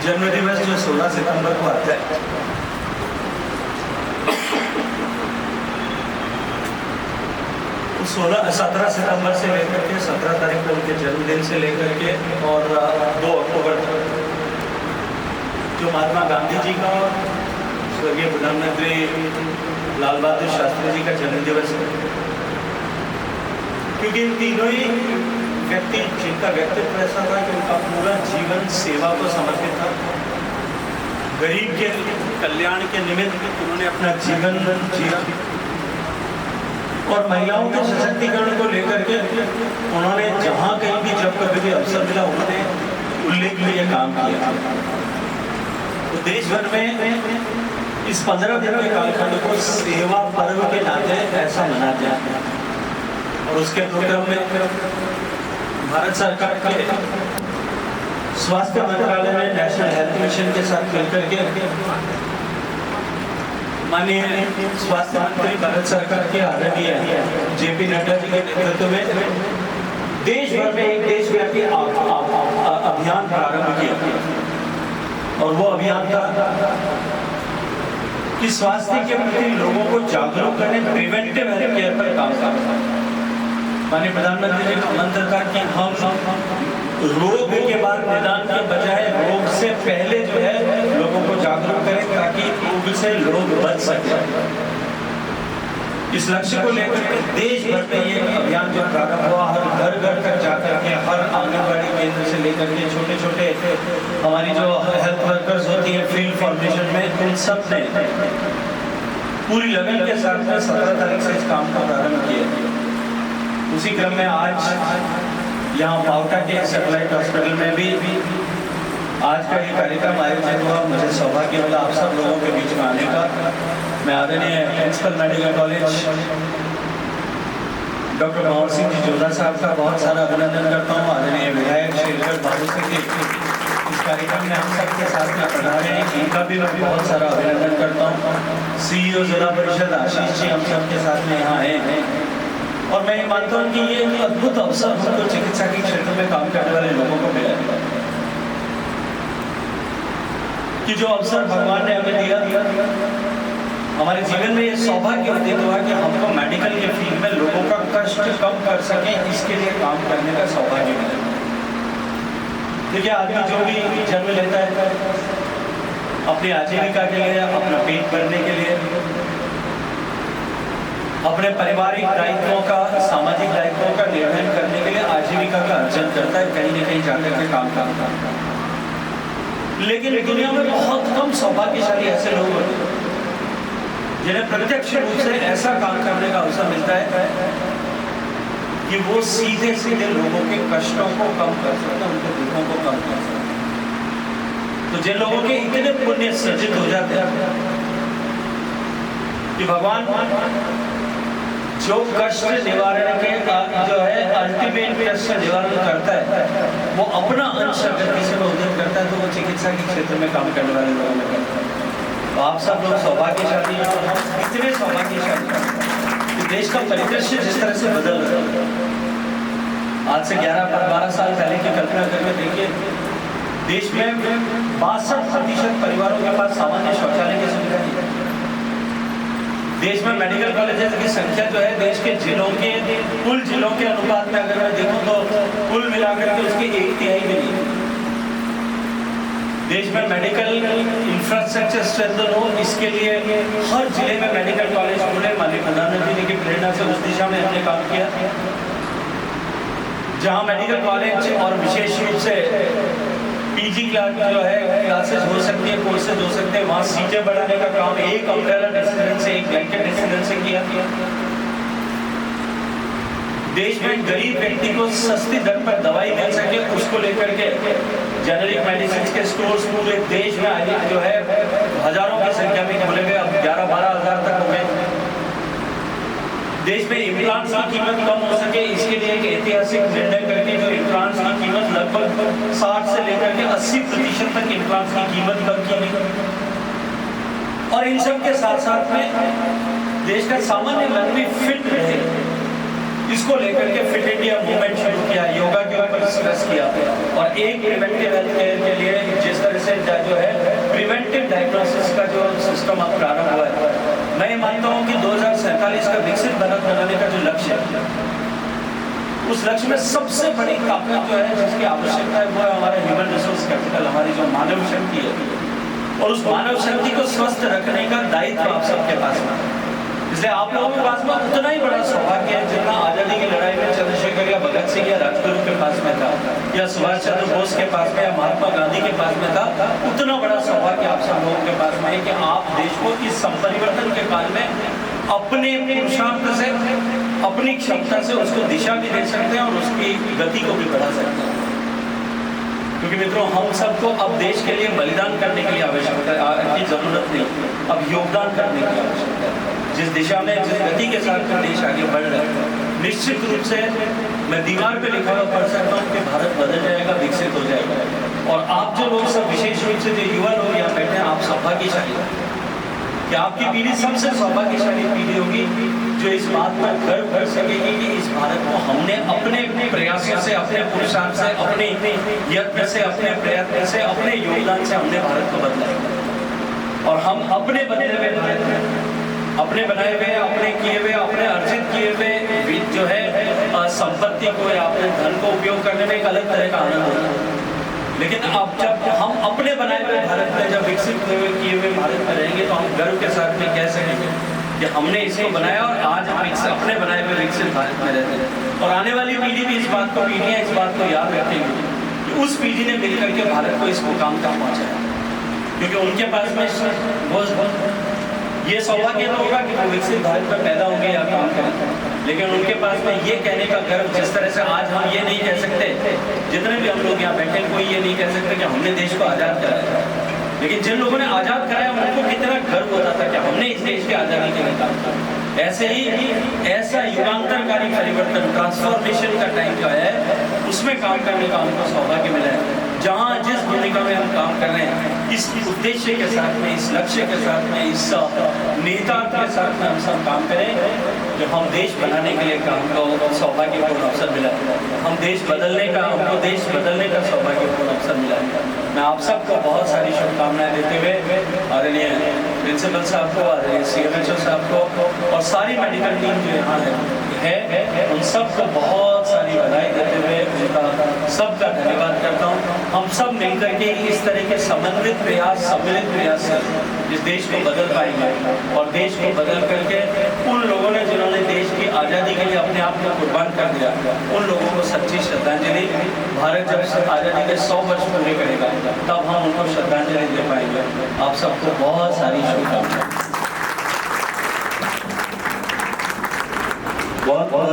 जन्म दिवस जो 16 सितंबर को आता है, तो 17 सितंबर से लेकर के 17 तारीख को उनके जन्मदिन से लेकर के और 2 अक्टूबर तक जो महात्मा गांधी जी का और स्वर्गीय प्रधानमंत्री लाल बहादुर शास्त्री जी का जन्म दिवस है, क्योंकि इन तीनों ही व्यक्ति जिनका व्यक्तित्व ऐसा था कि उनका पूरा जीवन सेवा को समर्पित था। गरीब के कल्याण के निमित्त उन्होंने अपना जीवन जिया और महिलाओं के सशक्तिकरण को लेकर के उन्होंने जहाँ कहीं भी जब कभी भी अवसर मिला उन्होंने उल्लेखनीय काम किया। तो देश भर में इस 15 दिन के कालखंड को सेवा पर्व के नाते ऐसा मनाते हैं और उसके प्रोग्राम में भारत सरकार के स्वास्थ्य मंत्रालय ने नेशनल हेल्थ मिशन के साथ मिलकर के माननीय स्वास्थ्य मंत्री भारत सरकार के आदरणीय जेपी नड्डा जी के नेतृत्व में देश भर में एक देशव्यापी अभियान प्रारंभ किया और वो अभियान था कि स्वास्थ्य के प्रति लोगों को जागरूक करने, प्रिवेंटिव हेल्थ केयर पर काम करना। माननीय प्रधानमंत्री जी का मंत्र था कि हम रोग के बाद निदान के बजाय रोग से पहले जो है लोगों को जागरूक करें ताकि रोग से लोग बच सके। इस लक्ष्य को लेकर के देश भर में ये अभियान जो प्रारंभ हुआ, हर घर घर तक जाकर के हर आंगनबाड़ी केंद्र से लेकर के छोटे छोटे हमारी जो हेल्थ वर्कर्स होती है फील्ड फॉर्मेशन में, उन सब ने पूरी लगन के साथ में 17 तारीख से इस काम का प्रारंभ किया। उसी क्रम में आज यहाँ पावटा के सैटेलाइट हॉस्पिटल में भी आज का ये कार्यक्रम आयोजित हुआ। मुझे सौभाग्य मिला आप सब लोगों के बीच में आने का। मैं आदरणीय principal medical college doctor Mohan Singh ji Jodha साहब का बहुत सारा अभिनंदन करता हूँ। आदरणीय विधायक श्री बहादुर सिंह जी इस कार्यक्रम में हम सबके साथ में पधारे हैं, इनका भी मैं बहुत सारा अभिनंदन करता हूँ। CEO जिला परिषद आशीष जी हम सबके साथ में यहाँ आए हैं और मैं ये मानता हूँ कि ये अद्भुत अवसर हमको चिकित्सा के क्षेत्र में काम करने वाले लोगों को मिला है कि जो अवसर भगवान ने हमें दिया हमारे जीवन में ये सौभाग्य व्यतीत हुआ कि हमको मेडिकल के फील्ड में लोगों का कष्ट कम कर सके, इसके लिए काम करने का सौभाग्य मिला। देखिए आदमी जो भी जन्म लेता है अपनी आजीविका के लिए, अपना पेट भरने के लिए, अपने पारिवारिक दायित्वों का, सामाजिक दायित्वों का निर्वहन करने के लिए आजीविका का अर्जन करता है, कहीं न कहीं जाकर के काम करता है। लेकिन दुनिया में बहुत कम सौभाग्यशाली ऐसे लोग होते हैं जिन्हें प्रत्यक्ष रूप से ऐसा काम करने का अवसर मिलता है कि वो सीधे सीधे लोगों के कष्टों को कम कर सकते हैं, उनके दुखों को कम कर सकते हैं। तो जिन लोगों के इतने पुण्य सर्जित हो जाते हैं कि भगवान जो कष्ट निवारण के जो है अल्टीमेट कष्ट निवारण करता है वो अपना अंश अगर किसी को उद्यम करता है तो वो चिकित्सा के क्षेत्र में काम करने वाले लोगों में करता है। तो आप सब लोग सौभाग्यशाली हैं और हम इतने सौभाग्यशाली हैं कि देश का परिदृश्य जिस तरह से बदल रहा है। आज से 11-12 साल पहले की कल्पना करके देखिए, देश में 62% परिवारों के पास सामान्य शौचालय की सुविधा नहीं है। देश में मेडिकल कॉलेजेस की संख्या जो है देश के जिलों के कुल जिलों के अनुपात में अगर मैं देखूं तो कुल मिलाकर के उसकी 1/3 भी नहीं है। देश में मेडिकल इंफ्रास्ट्रक्चर स्ट्रेंथन हो, इसके लिए हर जिले में मेडिकल कॉलेज खुले। माननीय प्रधानमंत्री जी की प्रेरणा से उस दिशा में हमने काम किया। जहां मेडिकल कॉलेज और विशेष रूप से PG क्लास जो है क्लासेस हो सकती है, कोर्सेज हो सकते हैं, वहाँ सीटें बढ़ाने का काम एक अम्ब्रेला डिसीजन से, एक ब्लैंकेट डिसीजन से किया। देश में गरीब व्यक्ति को सस्ती दर पर दवाई मिल सके, उसको लेकर के जेनरिक मेडिसिन के स्टोर्स पूरे देश में आज जो है हजारों की संख्या में खोले गए, अब 11-12 हज़ार तक हो गए। देश में इम्प्लांट्स की कीमत कम हो सके, इसके लिए एक ऐतिहासिक निर्णय करके जो इम्प्लांट्स की कीमत लगभग 60 से लेकर के 80% तक इम्प्लांट्स की कीमत कम की गई। और इन सब के साथ साथ में देश का सामान्य आदमी फिट रहे, इसको लेकर के फिट इंडिया मूवमेंट शुरू किया, योगा के ऊपर स्ट्रेस किया और एक प्रिवेंटिव हेल्थ केयर के लिए जिस तरह से जो है प्रिवेंटिव डायग्नोसिस का जो सिस्टम अब प्रारंभ हुआ है, मैं ये मानता हूँ कि 2047 का विकसित भारत बनाने का जो लक्ष्य है, उस लक्ष्य में सबसे बड़ी ताकत जो है जिसकी आवश्यकता है वो है हमारा ह्यूमन रिसोर्स कैपिटल, हमारी जो मानव शक्ति है। और उस मानव शक्ति को स्वस्थ रखने का दायित्व आप सबके पास में है। इसलिए आप लोगों के पास में उतना ही बड़ा सौभाग्य है जितना आजादी की लड़ाई में चंद्रशेखर या भगत सिंह या राजगुरु के पास में था, या सुभाष चंद्र बोस के पास में या महात्मा गांधी के पास में था, उतना बड़ा सौभाग्य आप सब लोगों के पास में है कि आप देश को इस संपरिवर्तन के काल में अपने पुरुषार्थ से, अपनी क्षमता से उसको दिशा भी दे सकते हैं और उसकी गति को भी बढ़ा सकते हैं। क्योंकि मित्रों, हम सबको अब देश के लिए बलिदान करने के लिए आवश्यकता की जरूरत नहीं, अब योगदान करने की आवश्यकता है। जिस दिशा में, जिस गति के साथ देश आगे बढ़ रहा है, निश्चित रूप से मैं दीवार पे लिखा हुआ पढ़ सकता हूँ कि भारत बदल जाएगा, विकसित हो जाएगा। और आप जो लोग सब, विशेष रूप से जो युवा लोग यहाँ बैठे हैं, आप सौभाग्यशाली हैं कि आपकी पीढ़ी सबसे सौभाग्यशाली पीढ़ी होगी जो इस बात पर गर्व कर सकेगी कि इस भारत को हमने अपने प्रयासों से, अपने पुरुषार्थ से, अपने यत्न से, अपने प्रयत्न से, अपने योगदान से हमने भारत को बदला है। और हम अपने बदले हुए भारत में, अपने बनाए हुए, अपने किए हुए, अपने अर्जित किए हुए जो है संपत्ति को या अपने धन को उपयोग करने में एक अलग तरह का आनंद होता है। लेकिन अब जब हम अपने बनाए हुए भारत में, जब विकसित हुए किए हुए भारत में रहेंगे, तो हम गर्व के साथ में कह सकेंगे कि हमने इसको बनाया और आज हम अपने बनाए हुए विकसित भारत में रहते हैं। और आने वाली पीढ़ी भी इस बात को, पीढ़ियाँ इस बात को याद रखेंगी कि उस पीढ़ी ने मिलकर के भारत को इस मुकाम तक पहुँचाया, क्योंकि उनके पास में वो ये सौभाग्य तो होगा कि वो विकसित भारत में पैदा होंगे या काम करें, लेकिन उनके पास में ये कहने का गर्व, जिस तरह से आज हम ये नहीं कह सकते, जितने भी हम लोग यहाँ बैठे, कोई ये नहीं कह सकते कि हमने देश को आज़ाद कराया, लेकिन जिन लोगों ने आज़ाद कराया उनको कितना गर्व होता था कि हमने इस देश की आज़ादी के लिए काम किया। ऐसे ही ऐसा युगांतरकारी परिवर्तन, ट्रांसफॉर्मेशन का टाइम जो है, उसमें काम करने का हमको सौभाग्य मिला है। जहाँ जिस भूमिका में हम काम कर रहे हैं, इस उद्देश्य के साथ में, इस लक्ष्य के साथ में, इस नेता के साथ में हम सब काम करें, जो हम देश बनाने के लिए काम का सौभाग्यपूर्ण अवसर मिला है। हम देश बदलने का, हमको देश बदलने का सौभाग्यपूर्ण अवसर मिला है। मैं आप सबको बहुत सारी शुभकामनाएं देते हुए आदरणीय प्रिंसिपल साहब को, आदरणीय CMHO साहब को और सारी मेडिकल टीम जो यहाँ है उन सबको बहुत सारी बधाई देते हुए उनका सबका धन्यवाद करता हूँ। हम सब मिलकर के इस तरह के समन्वित प्रयास, सम्मिलित प्रयास से इस देश को बदल पाएंगे और देश को बदल करके उन लोगों ने जिन्होंने देश की आज़ादी के लिए अपने आप को कुर्बान कर दिया, उन लोगों को सच्ची श्रद्धांजलि, भारत जब आज़ादी के 100 वर्ष पूरे करेगा तब हम उनको श्रद्धांजलि दे पाएंगे। आप सबको बहुत सारी शुभकामनाएं। बहुत बहुत